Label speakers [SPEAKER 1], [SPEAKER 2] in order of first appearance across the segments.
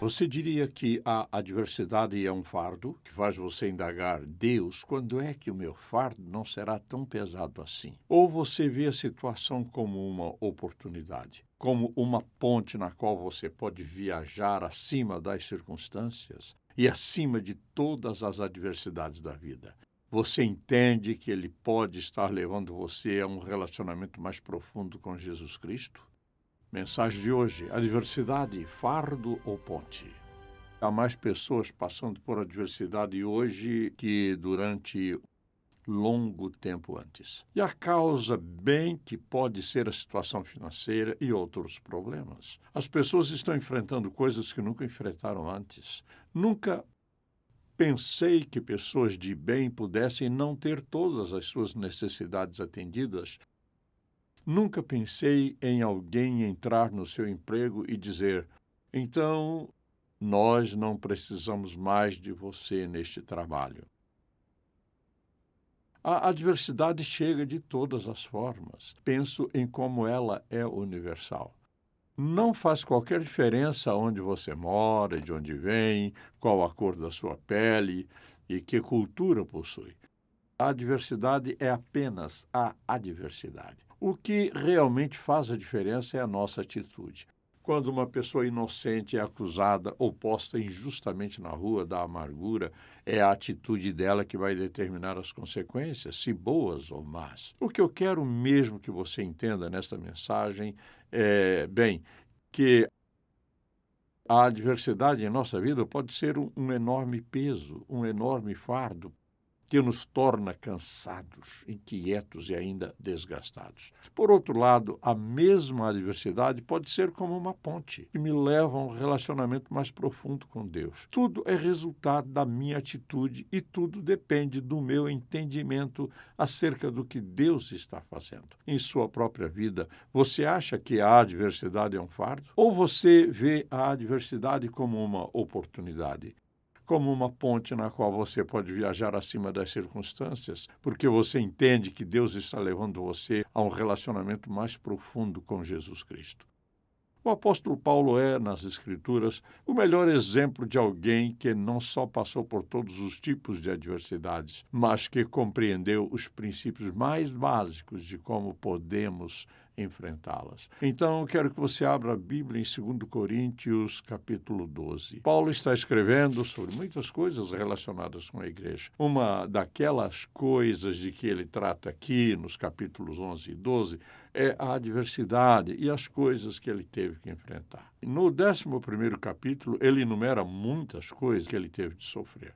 [SPEAKER 1] Você diria que a adversidade é um fardo que faz você indagar: Deus, quando é que o meu fardo não será tão pesado assim? Ou você vê a situação como uma oportunidade, como uma ponte na qual você pode viajar acima das circunstâncias e acima de todas as adversidades da vida? Você entende que ele pode estar levando você a um relacionamento mais profundo com Jesus Cristo? Mensagem de hoje: adversidade, fardo ou ponte? Há mais pessoas passando por adversidade hoje que durante longo tempo antes. E a causa, bem que pode ser a situação financeira e outros problemas. As pessoas estão enfrentando coisas que nunca enfrentaram antes. Nunca pensei que pessoas de bem pudessem não ter todas as suas necessidades atendidas. Nunca pensei em alguém entrar no seu emprego e dizer: então, nós não precisamos mais de você neste trabalho. A adversidade chega de todas as formas. Penso em como ela é universal. Não faz qualquer diferença onde você mora, de onde vem, qual a cor da sua pele e que cultura possui. A adversidade é apenas a adversidade. O que realmente faz a diferença é a nossa atitude. Quando uma pessoa inocente é acusada ou posta injustamente na rua da amargura, é a atitude dela que vai determinar as consequências, se boas ou más. O que eu quero mesmo que você entenda nesta mensagem é, que a adversidade em nossa vida pode ser um enorme peso, um enorme fardo, que nos torna cansados, inquietos e ainda desgastados. Por outro lado, a mesma adversidade pode ser como uma ponte que me leva a um relacionamento mais profundo com Deus. Tudo é resultado da minha atitude e tudo depende do meu entendimento acerca do que Deus está fazendo. Em sua própria vida, você acha que a adversidade é um fardo? Ou você vê a adversidade como uma oportunidade? Como uma ponte na qual você pode viajar acima das circunstâncias, porque você entende que Deus está levando você a um relacionamento mais profundo com Jesus Cristo. O apóstolo Paulo é, nas Escrituras, o melhor exemplo de alguém que não só passou por todos os tipos de adversidades, mas que compreendeu os princípios mais básicos de como podemos enfrentá-las. Então, eu quero que você abra a Bíblia em 2 Coríntios, capítulo 12. Paulo está escrevendo sobre muitas coisas relacionadas com a igreja. Uma daquelas coisas de que ele trata aqui, nos capítulos 11 e 12, é a adversidade e as coisas que ele teve que enfrentar. No 11º capítulo, ele enumera muitas coisas que ele teve de sofrer.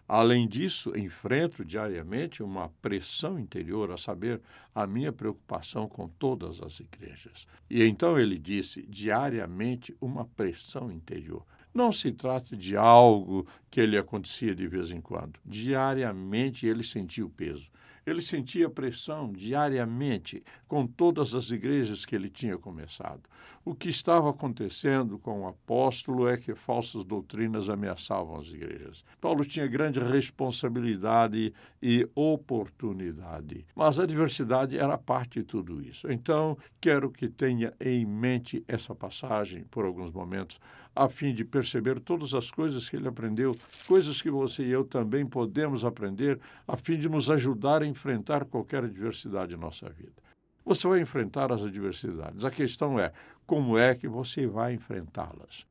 [SPEAKER 1] Além disso, enfrento diariamente uma pressão interior, a saber, a minha preocupação com todas as igrejas. E então ele disse, diariamente, uma pressão interior. Não se trata de algo que lhe acontecia de vez em quando. Diariamente ele sentia o peso. Ele sentia pressão diariamente com todas as igrejas que ele tinha começado. O que estava acontecendo com o apóstolo é que falsas doutrinas ameaçavam as igrejas. Paulo tinha grande responsabilidade e oportunidade, mas a adversidade era parte de tudo isso. Então, quero que tenha em mente essa passagem por alguns momentos, a fim de perceber todas as coisas que ele aprendeu, coisas que você e eu também podemos aprender, a fim de nos ajudar a enfrentar qualquer adversidade em nossa vida. Você vai enfrentar as adversidades. A questão é, como é que você vai enfrentá-las?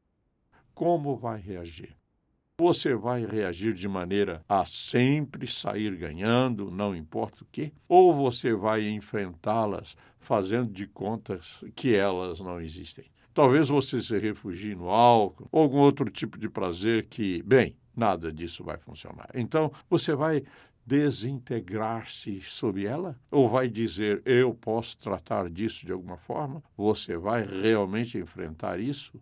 [SPEAKER 1] Como vai reagir? Você vai reagir de maneira a sempre sair ganhando, não importa o quê? Ou você vai enfrentá-las fazendo de contas que elas não existem? Talvez você se refugie no álcool ou algum outro tipo de prazer que, nada disso vai funcionar. Então, você vai desintegrar-se sob ela? Ou vai dizer, eu posso tratar disso de alguma forma? Você vai realmente enfrentar isso?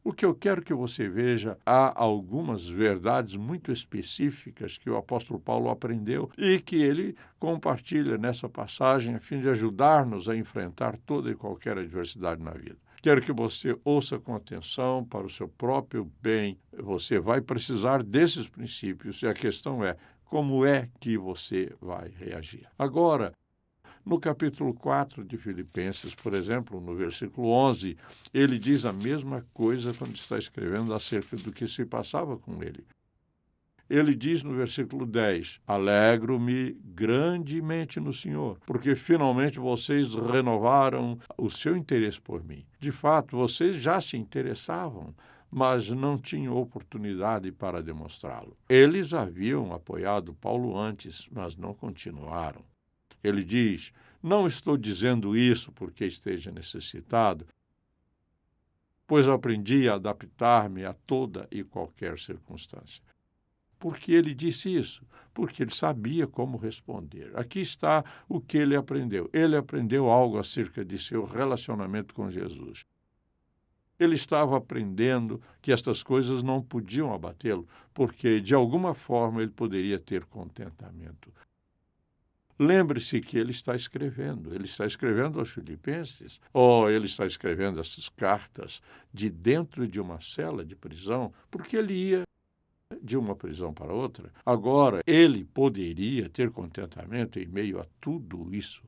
[SPEAKER 1] O que eu quero que você veja, há algumas verdades muito específicas que o apóstolo Paulo aprendeu e que ele compartilha nessa passagem a fim de ajudar-nos a enfrentar toda e qualquer adversidade na vida. Quero que você ouça com atenção para o seu próprio bem. Você vai precisar desses princípios e a questão é, como é que você vai reagir? Agora, No capítulo 4 de Filipenses, por exemplo, no versículo 11, ele diz a mesma coisa quando está escrevendo acerca do que se passava com ele. Ele diz no versículo 10, alegro-me grandemente no Senhor, porque finalmente vocês renovaram o seu interesse por mim. De fato, vocês já se interessavam, mas não tinham oportunidade para demonstrá-lo. Eles haviam apoiado Paulo antes, mas não continuaram. Ele diz, não estou dizendo isso porque esteja necessitado, pois aprendi a adaptar-me a toda e qualquer circunstância. Por que ele disse isso? Porque ele sabia como responder. Aqui está o que ele aprendeu. Ele aprendeu algo acerca de seu relacionamento com Jesus. Ele estava aprendendo que estas coisas não podiam abatê-lo, porque, de alguma forma, ele poderia ter contentamento. Lembre-se que ele está escrevendo aos Filipenses, ou ele está escrevendo essas cartas de dentro de uma cela de prisão, porque ele ia de uma prisão para outra. Agora, ele poderia ter contentamento em meio a tudo isso.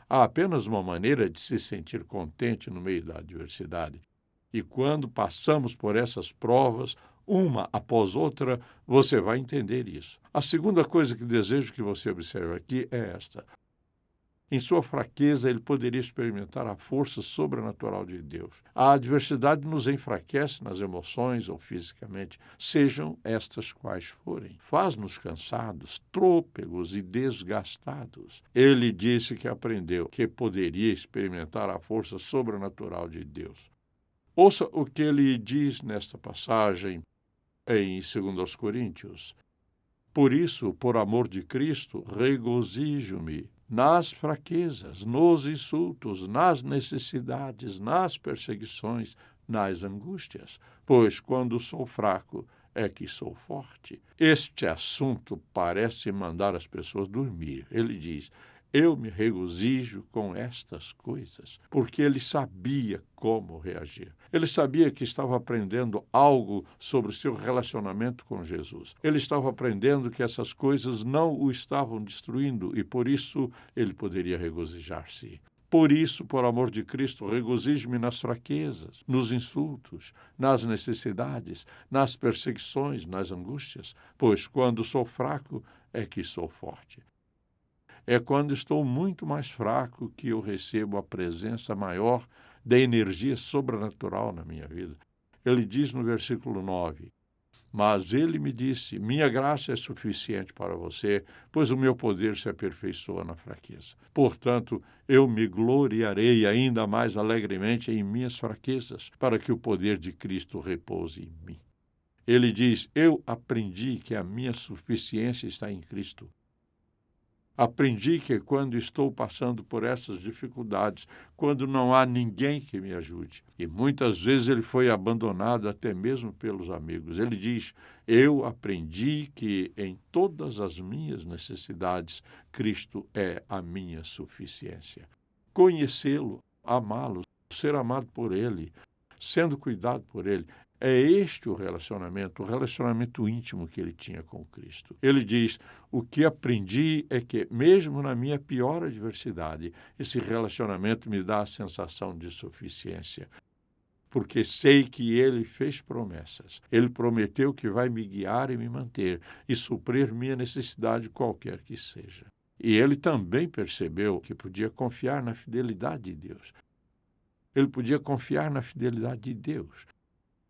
[SPEAKER 1] Há apenas uma maneira de se sentir contente no meio da adversidade. E quando passamos por essas provas, uma após outra, você vai entender isso. A segunda coisa que desejo que você observe aqui é esta. Em sua fraqueza, ele poderia experimentar a força sobrenatural de Deus. A adversidade nos enfraquece nas emoções ou fisicamente, sejam estas quais forem. Faz-nos cansados, trôpegos e desgastados. Ele disse que aprendeu que poderia experimentar a força sobrenatural de Deus. Ouça o que ele diz nesta passagem em 2 Coríntios. Por isso, por amor de Cristo, regozijo-me nas fraquezas, nos insultos, nas necessidades, nas perseguições, nas angústias, pois quando sou fraco é que sou forte. Este assunto parece mandar as pessoas dormir. Ele diz, eu me regozijo com estas coisas, porque ele sabia como reagir. Ele sabia que estava aprendendo algo sobre o seu relacionamento com Jesus. Ele estava aprendendo que essas coisas não o estavam destruindo e, por isso, ele poderia regozijar-se. Por isso, por amor de Cristo, regozijo-me nas fraquezas, nos insultos, nas necessidades, nas perseguições, nas angústias, pois quando sou fraco é que sou forte. É quando estou muito mais fraco que eu recebo a presença maior da energia sobrenatural na minha vida. Ele diz no versículo 9, mas ele me disse, minha graça é suficiente para você, pois o meu poder se aperfeiçoa na fraqueza. Portanto, eu me gloriarei ainda mais alegremente em minhas fraquezas, para que o poder de Cristo repouse em mim. Ele diz, eu aprendi que a minha suficiência está em Cristo. Aprendi que quando estou passando por essas dificuldades, quando não há ninguém que me ajude, e muitas vezes ele foi abandonado até mesmo pelos amigos. Ele diz, eu aprendi que em todas as minhas necessidades, Cristo é a minha suficiência. Conhecê-lo, amá-lo, ser amado por ele, sendo cuidado por ele, é este o relacionamento íntimo que ele tinha com Cristo. Ele diz, o que aprendi é que, mesmo na minha pior adversidade, esse relacionamento me dá a sensação de suficiência, porque sei que ele fez promessas. Ele prometeu que vai me guiar e me manter e suprir minha necessidade qualquer que seja. E ele também percebeu que podia confiar na fidelidade de Deus. Ele podia confiar na fidelidade de Deus.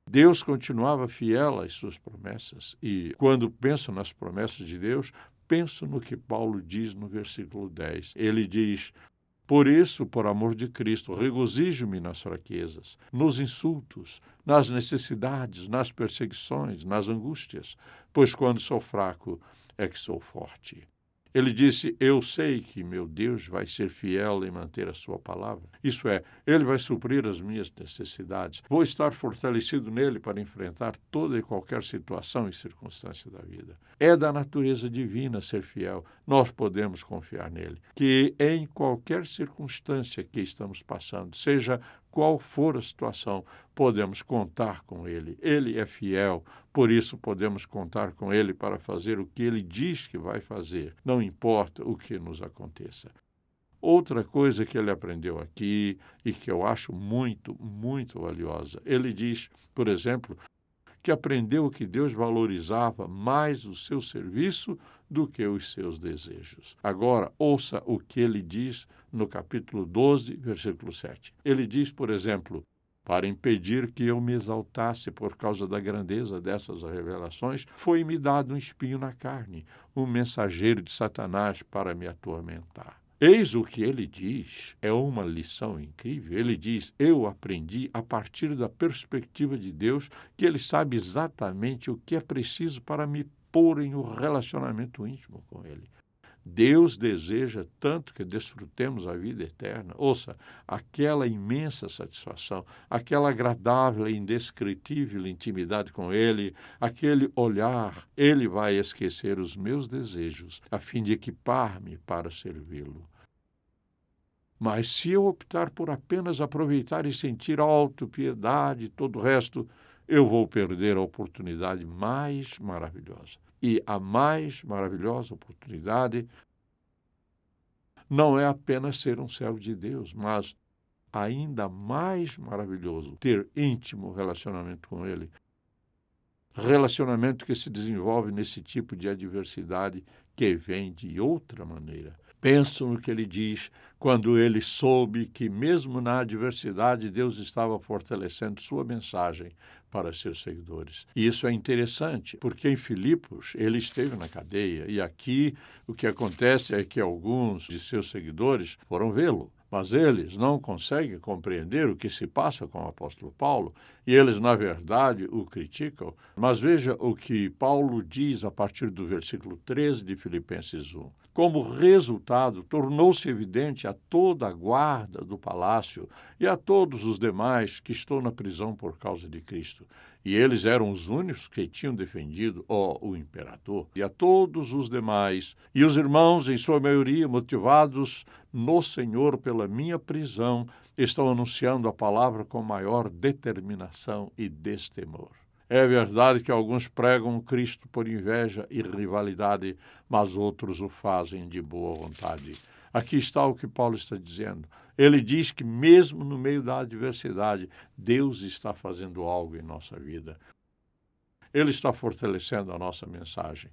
[SPEAKER 1] Deus continuava fiel às suas promessas. E quando penso nas promessas de Deus, penso no que Paulo diz no versículo 10. Ele diz, por isso, por amor de Cristo, regozijo-me nas fraquezas, nos insultos, nas necessidades, nas perseguições, nas angústias, pois quando sou fraco é que sou forte. Ele disse, eu sei que meu Deus vai ser fiel em manter a sua palavra. Isso é, ele vai suprir as minhas necessidades. Vou estar fortalecido nele para enfrentar toda e qualquer situação e circunstância da vida. É da natureza divina ser fiel. Nós podemos confiar nele. Que em qualquer circunstância que estamos passando, seja qual for a situação, podemos contar com Ele. Ele é fiel, por isso podemos contar com Ele para fazer o que Ele diz que vai fazer, não importa o que nos aconteça. Outra coisa que ele aprendeu aqui e que eu acho muito, muito valiosa, ele diz, por exemplo, que aprendeu que Deus valorizava mais o seu serviço do que os seus desejos. Agora, ouça o que ele diz no capítulo 12, versículo 7. Ele diz, por exemplo, para impedir que eu me exaltasse por causa da grandeza dessas revelações, foi-me dado um espinho na carne, um mensageiro de Satanás para me atormentar. Eis o que ele diz, é uma lição incrível. Ele diz, eu aprendi a partir da perspectiva de Deus, que ele sabe exatamente o que é preciso para me pôr em um relacionamento íntimo com ele. Deus deseja tanto que desfrutemos a vida eterna. Ouça, aquela imensa satisfação, aquela agradável e indescritível intimidade com Ele, aquele olhar, Ele vai esquecer os meus desejos, a fim de equipar-me para servi-lo. Mas se eu optar por apenas aproveitar e sentir autopiedade e todo o resto, eu vou perder a oportunidade mais maravilhosa. E a mais maravilhosa oportunidade não é apenas ser um servo de Deus, mas ainda mais maravilhoso ter íntimo relacionamento com Ele. Relacionamento que se desenvolve nesse tipo de adversidade que vem de outra maneira. Penso no que ele diz quando ele soube que, mesmo na adversidade, Deus estava fortalecendo sua mensagem para seus seguidores. E isso é interessante, porque em Filipos ele esteve na cadeia, e aqui o que acontece é que alguns de seus seguidores foram vê-lo. Mas eles não conseguem compreender o que se passa com o apóstolo Paulo e eles, na verdade, o criticam. Mas veja o que Paulo diz a partir do versículo 13 de Filipenses 1. Como resultado, tornou-se evidente a toda a guarda do palácio e a todos os demais que estão na prisão por causa de Cristo. E eles eram os únicos que tinham defendido o imperador. E a todos os demais, e os irmãos, em sua maioria, motivados no Senhor pela minha prisão, estão anunciando a palavra com maior determinação e destemor. É verdade que alguns pregam Cristo por inveja e rivalidade, mas outros o fazem de boa vontade. Aqui está o que Paulo está dizendo. Ele diz que mesmo no meio da adversidade, Deus está fazendo algo em nossa vida. Ele está fortalecendo a nossa mensagem.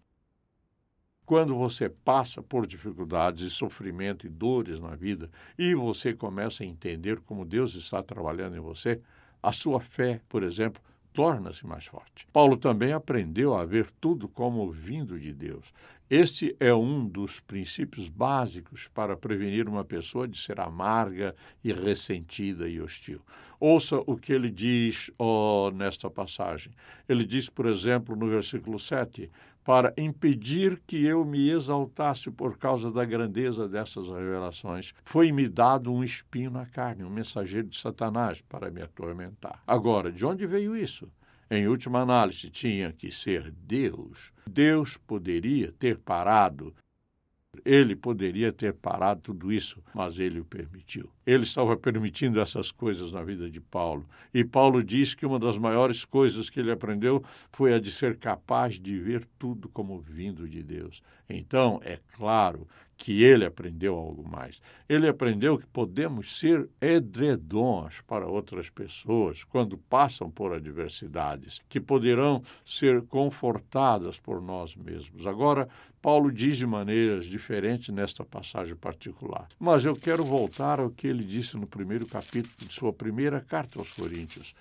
[SPEAKER 1] Quando você passa por dificuldades, sofrimento e dores na vida e você começa a entender como Deus está trabalhando em você, a sua fé, por exemplo, torna-se mais forte. Paulo também aprendeu a ver tudo como vindo de Deus. Este é um dos princípios básicos para prevenir uma pessoa de ser amarga e ressentida e hostil. Ouça o que ele diz nesta passagem. Ele diz, por exemplo, no versículo 7, para impedir que eu me exaltasse por causa da grandeza dessas revelações, foi-me dado um espinho na carne, um mensageiro de Satanás para me atormentar. Agora, de onde veio isso? Em última análise, tinha que ser Deus. Deus poderia ter parado. Ele poderia ter parado tudo isso, mas ele o permitiu. Ele estava permitindo essas coisas na vida de Paulo. E Paulo diz que uma das maiores coisas que ele aprendeu foi a de ser capaz de ver tudo como vindo de Deus. Então, é claro que ele aprendeu algo mais. Ele aprendeu que podemos ser edredons para outras pessoas quando passam por adversidades, que poderão ser confortadas por nós mesmos. Agora, Paulo diz de maneiras diferentes nesta passagem particular. Mas eu quero voltar ao que ele disse no primeiro capítulo de sua primeira carta aos Coríntios.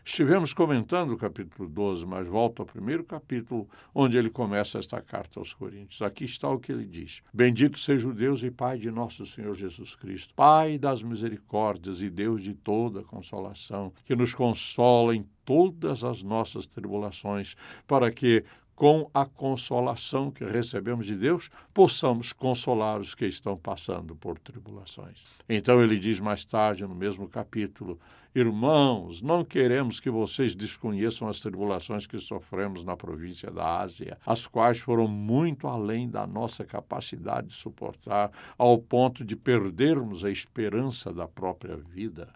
[SPEAKER 1] Estivemos comentando o capítulo 12, mas volto ao primeiro capítulo, onde ele começa esta carta aos Coríntios. Aqui está o que ele diz. Bendito seja o Deus e Pai de nosso Senhor Jesus Cristo, Pai das misericórdias e Deus de toda consolação, que nos consola em todas as nossas tribulações, para que, com a consolação que recebemos de Deus, possamos consolar os que estão passando por tribulações. Então ele diz mais tarde, no mesmo capítulo, irmãos, não queremos que vocês desconheçam as tribulações que sofremos na província da Ásia, as quais foram muito além da nossa capacidade de suportar, ao ponto de perdermos a esperança da própria vida.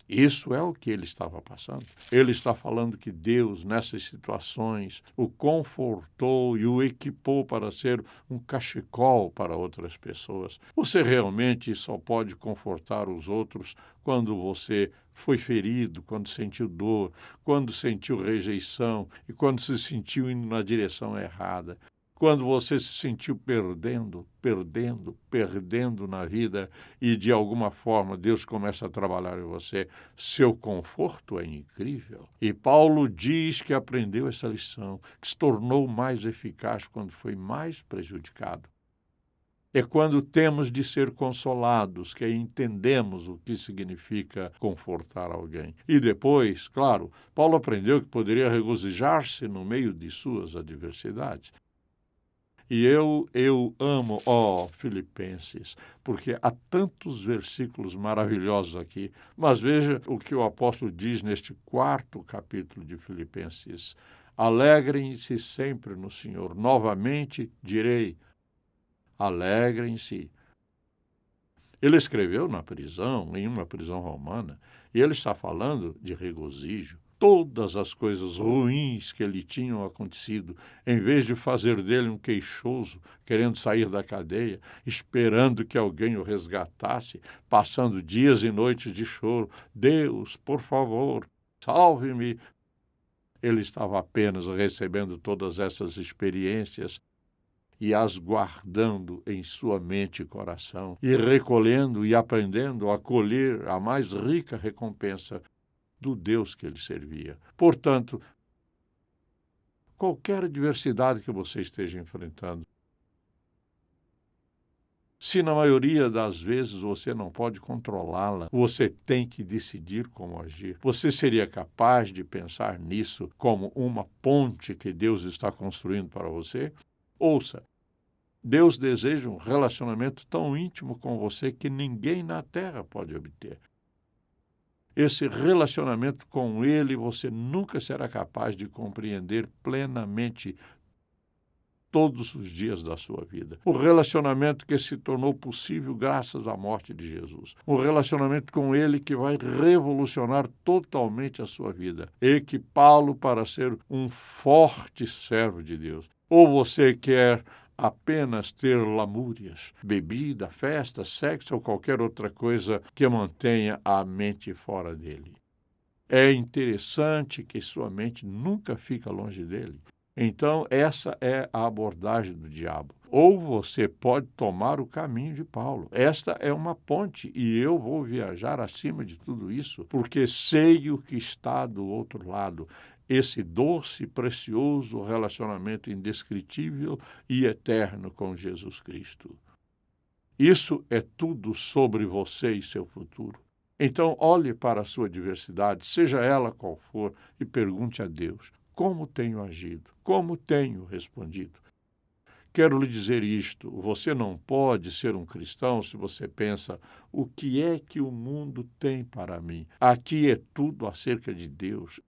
[SPEAKER 1] Isso é o que ele estava passando. Ele está falando que Deus, nessas situações, o confortou e o equipou para ser um cachecol para outras pessoas. Você realmente só pode confortar os outros quando você foi ferido, quando sentiu dor, quando sentiu rejeição e quando se sentiu indo na direção errada. Quando você se sentiu perdendo na vida e, de alguma forma, Deus começa a trabalhar em você, seu conforto é incrível. E Paulo diz que aprendeu essa lição, que se tornou mais eficaz quando foi mais prejudicado. É quando temos de ser consolados que entendemos o que significa confortar alguém. E depois, claro, Paulo aprendeu que poderia regozijar-se no meio de suas adversidades. E eu amo, Filipenses, porque há tantos versículos maravilhosos aqui. Mas veja o que o apóstolo diz neste 4º capítulo de Filipenses. Alegrem-se sempre no Senhor. Novamente direi, alegrem-se. Ele escreveu na prisão, em uma prisão romana, e ele está falando de regozijo. Todas as coisas ruins que lhe tinham acontecido, em vez de fazer dele um queixoso, querendo sair da cadeia, esperando que alguém o resgatasse, passando dias e noites de choro, Deus, por favor, salve-me. Ele estava apenas recebendo todas essas experiências e as guardando em sua mente e coração, e recolhendo e aprendendo a colher a mais rica recompensa do Deus que ele servia. Portanto, qualquer adversidade que você esteja enfrentando, se na maioria das vezes você não pode controlá-la, você tem que decidir como agir. Você seria capaz de pensar nisso como uma ponte que Deus está construindo para você? Ouça, Deus deseja um relacionamento tão íntimo com você que ninguém na terra pode obter. Esse relacionamento com Ele você nunca será capaz de compreender plenamente todos os dias da sua vida. O relacionamento que se tornou possível graças à morte de Jesus. Um relacionamento com Ele que vai revolucionar totalmente a sua vida. Equipá-lo para ser um forte servo de Deus. Ou você quer apenas ter lamúrias, bebida, festa, sexo ou qualquer outra coisa que mantenha a mente fora dele. É interessante que sua mente nunca fica longe dele. Então, essa é a abordagem do diabo. Ou você pode tomar o caminho de Paulo. Esta é uma ponte e eu vou viajar acima de tudo isso, porque sei o que está do outro lado. Esse doce, precioso relacionamento indescritível e eterno com Jesus Cristo. Isso é tudo sobre você e seu futuro. Então, olhe para a sua diversidade, seja ela qual for, e pergunte a Deus: como tenho agido? Como tenho respondido? Quero lhe dizer isto: você não pode ser um cristão se você pensa, o que é que o mundo tem para mim? Aqui é tudo acerca de Deus.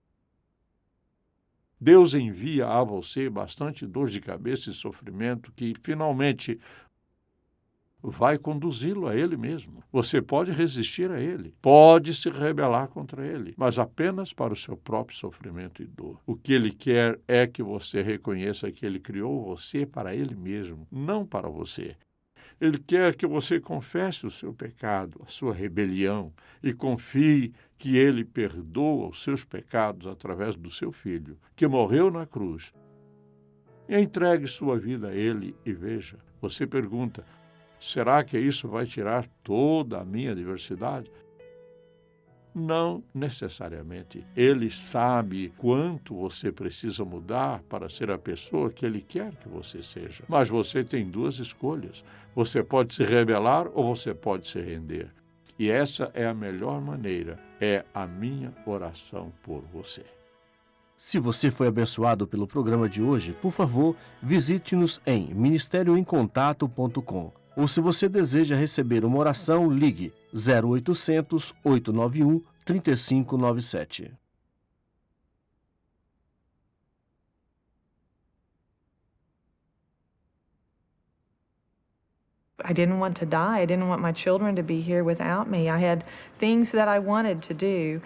[SPEAKER 1] Deus envia a você bastante dor de cabeça e sofrimento que, finalmente, vai conduzi-lo a Ele mesmo. Você pode resistir a Ele, pode se rebelar contra Ele, mas apenas para o seu próprio sofrimento e dor. O que Ele quer é que você reconheça que Ele criou você para Ele mesmo, não para você. Ele quer que você confesse o seu pecado, a sua rebelião, e confie que Ele perdoa os seus pecados através do seu Filho, que morreu na cruz. E entregue sua vida a Ele e veja. Você pergunta, será que isso vai tirar toda a minha diversidade? Não necessariamente. Ele sabe quanto você precisa mudar para ser a pessoa que Ele quer que você seja. Mas você tem duas escolhas. Você pode se rebelar ou você pode se render. E essa é a melhor maneira. É a minha oração por você.
[SPEAKER 2] Se você foi abençoado pelo programa de hoje, por favor, visite-nos em ministérioemcontato.com. Ou se você deseja receber uma oração, ligue 0800 891 3597.
[SPEAKER 3] I didn't want to die. I didn't want my children to be here without me. I had things that I wanted to do,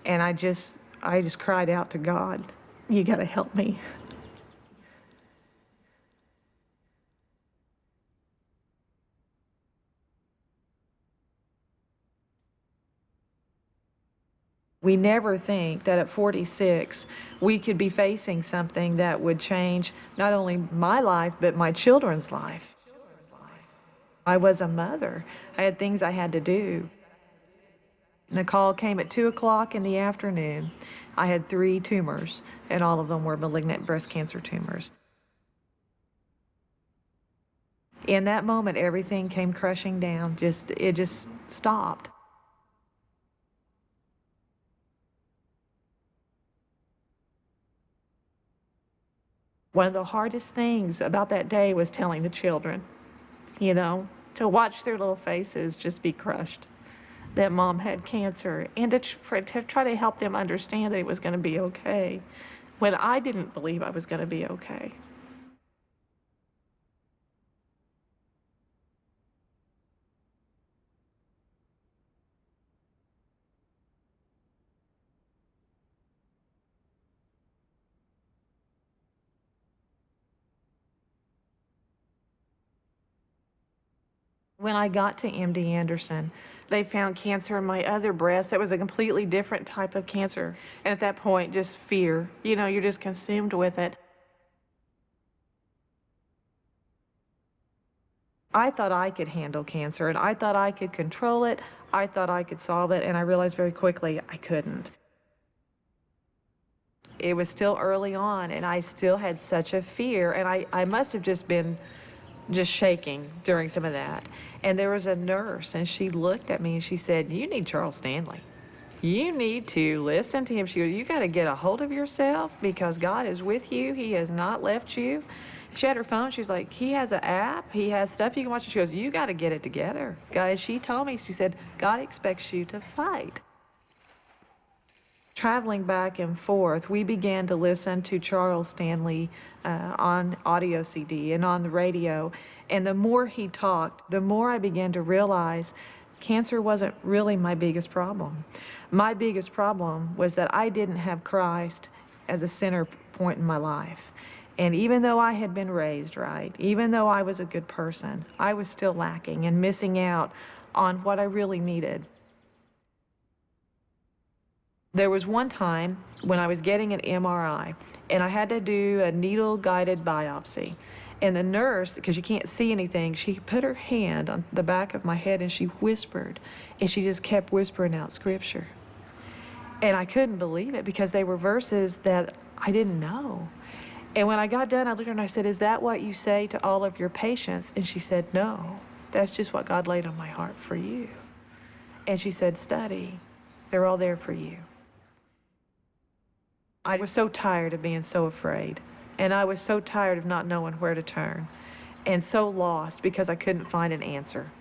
[SPEAKER 3] and I just cried out to God, "You got to help me." We never think that at 46 we could be facing something that would change not only my life, but my children's life. I was a mother. I had things I had to do. The call came at 2 o'clock in the afternoon. I had 3 tumors, and all of them were malignant breast cancer tumors. In that moment, everything came crushing down. It just stopped. One of the hardest things about that day was telling the children, to watch their little faces just be crushed, that Mom had cancer, and to try to help them understand that it was going to be okay when I didn't believe I was going to be okay. When I got to MD Anderson, they found cancer in my other breast that was a completely different type of cancer. And at that point, just fear. You're just consumed with it. I thought I could handle cancer, and I thought I could control it. I thought I could solve it, and I realized very quickly I couldn't. It was still early on, and I still had such a fear, and I must have just been shaking during some of that. And there was a nurse, and she looked at me and she said, "You need Charles Stanley. You need to listen to him." She goes, "You got to get a hold of yourself because God is with you. He has not left you." She had her phone. She's like, "He has an app. He has stuff you can watch." She goes, "You got to get it together." Guys, she told me, she said, "God expects you to fight." Traveling back and forth, we began to listen to Charles Stanley on audio CD and on the radio. And the more he talked, the more I began to realize cancer wasn't really my biggest problem. My biggest problem was that I didn't have Christ as a center point in my life. And even though I had been raised right, even though I was a good person, I was still lacking and missing out on what I really needed. There was one time when I was getting an MRI, and I had to do a needle-guided biopsy. And the nurse, because you can't see anything, she put her hand on the back of my head and she whispered, and she just kept whispering out scripture. And I couldn't believe it because they were verses that I didn't know. And when I got done, I looked at her and I said, "Is that what you say to all of your patients?" And she said, "No, that's just what God laid on my heart for you." And she said, "Study. They're all there for you." I was so tired of being so afraid, and I was so tired of not knowing where to turn, and so lost because I couldn't find an answer.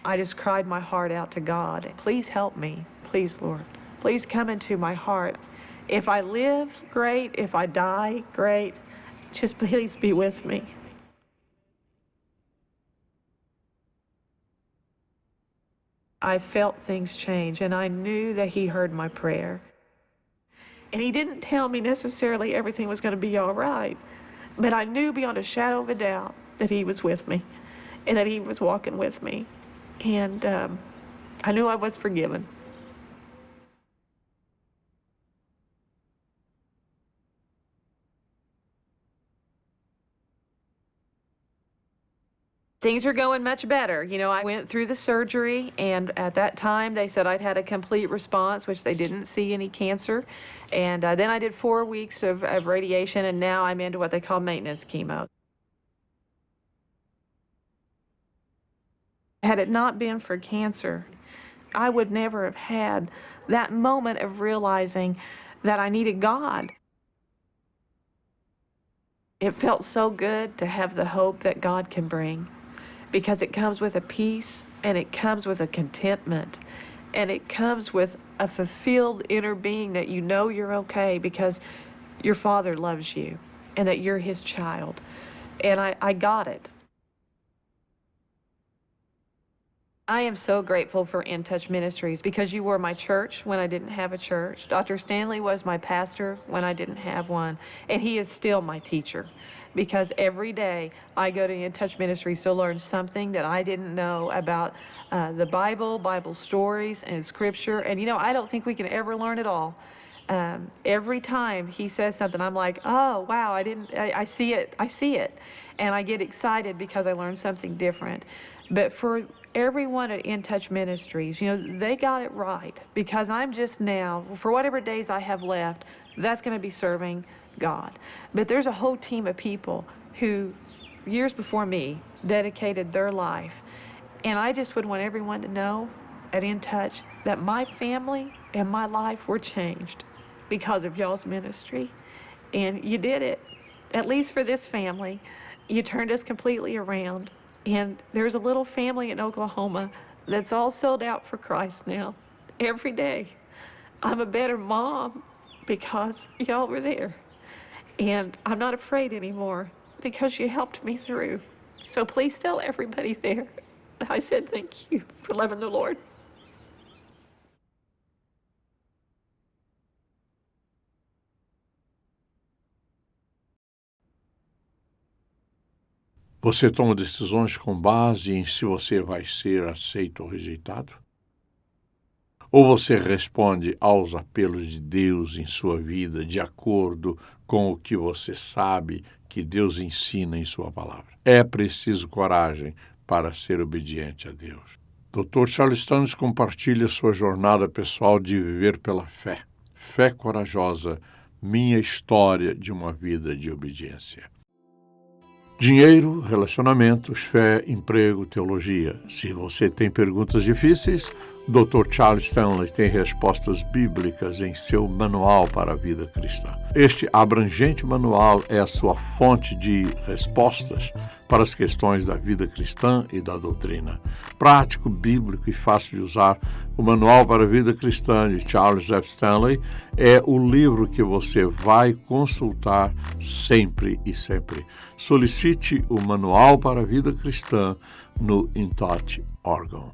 [SPEAKER 3] I just cried my heart out to God. "Please help me. Please, Lord. Please come into my heart. If I live, great. If I die, great. Just please be with me." I felt things change, and I knew that He heard my prayer. And He didn't tell me necessarily everything was going to be all right, but I knew beyond a shadow of a doubt that He was with me and that He was walking with me. And I knew I was forgiven. Things are going much better. I went through the surgery, and at that time they said I'd had a complete response, which they didn't see any cancer. And then I did 4 weeks of radiation, and now I'm into what they call maintenance chemo. Had it not been for cancer, I would never have had that moment of realizing that I needed God. It felt so good to have the hope that God can bring, because it comes with a peace, and it comes with a contentment, and it comes with a fulfilled inner being that you know you're okay because your Father loves you and that you're His child. And I got it. I am so grateful for In Touch Ministries because you were my church when I didn't have a church. Dr. Stanley was my pastor when I didn't have one, and he is still my teacher because every day I go to In Touch Ministries to learn something that I didn't know about the Bible stories and Scripture. And I don't think we can ever learn it all. Every time he says something, I'm like, oh, wow, I see it. And I get excited because I learned something different. But for everyone at In Touch Ministries, they got it right because I'm just now, for whatever days I have left, that's going to be serving God. But there's a whole team of people who, years before me, dedicated their life. And I just would want everyone to know at In Touch that my family and my life were changed because of y'all's ministry. And you did it, at least for this family. You turned us completely around. And there's a little family in Oklahoma that's all sold out for Christ now. Every day, I'm a better mom because y'all were there. And I'm not afraid anymore because you helped me through. So please tell everybody there that I said thank you for loving the Lord.
[SPEAKER 1] Você toma decisões com base em se você vai ser aceito ou rejeitado? Ou você responde aos apelos de Deus em sua vida de acordo com o que você sabe que Deus ensina em sua palavra? É preciso coragem para ser obediente a Deus. Dr. Charles Stanley compartilha sua jornada pessoal de viver pela fé. Fé corajosa, minha história de uma vida de obediência. Dinheiro, relacionamentos, fé, emprego, teologia. Se você tem perguntas difíceis, Dr. Charles Stanley tem respostas bíblicas em seu Manual para a Vida Cristã. Este abrangente manual é a sua fonte de respostas para as questões da vida cristã e da doutrina. Prático, bíblico e fácil de usar, o Manual para a Vida Cristã de Charles F. Stanley é o livro que você vai consultar sempre e sempre. Solicite o Manual para a Vida Cristã no In Touch órgão.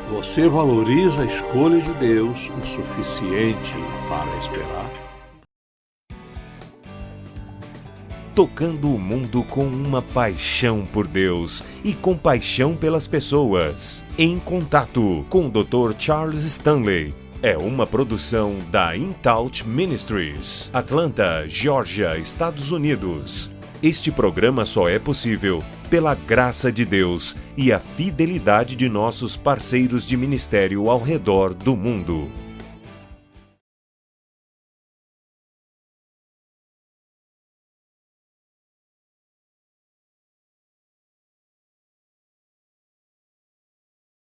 [SPEAKER 1] Você valoriza a escolha de Deus o suficiente para esperar?
[SPEAKER 4] Tocando o mundo com uma paixão por Deus e compaixão pelas pessoas. Em Contato com o Dr. Charles Stanley. É uma produção da In Touch Ministries, Atlanta, Geórgia, Estados Unidos. Este programa só é possível pela graça de Deus e a fidelidade de nossos parceiros de ministério ao redor do mundo.